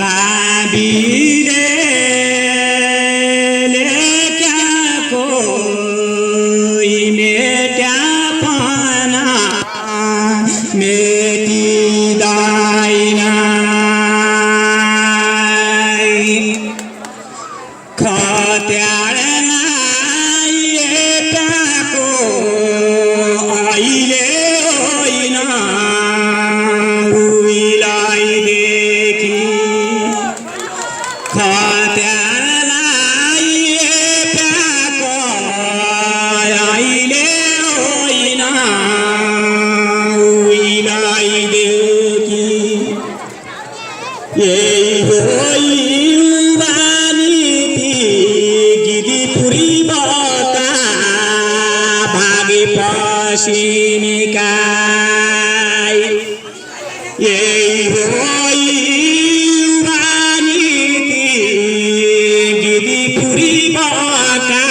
भाबीले लेख्याको मेट्या पना मेटिँदैन खत्याडलाई एटाको अहिले होइन उहिलाई देखि खत्याडलाई एटाको अहिले होइन उहिलाई देखि यही हो पसिनिकाई यही हो युवानीति गिरीपुरी बका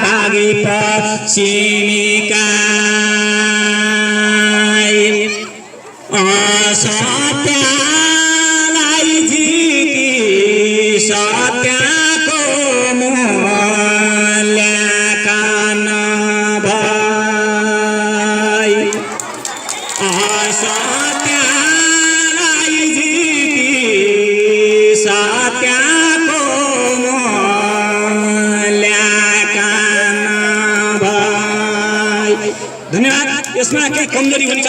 भागी पसिनिकाई असत्यलाई जिती सत्यको मूल्याङ्कन सत्यलाई जिती सत्यको मूल्याङ्कन भई। धन्यवाद। यसमा के कमजोरी हुन्छ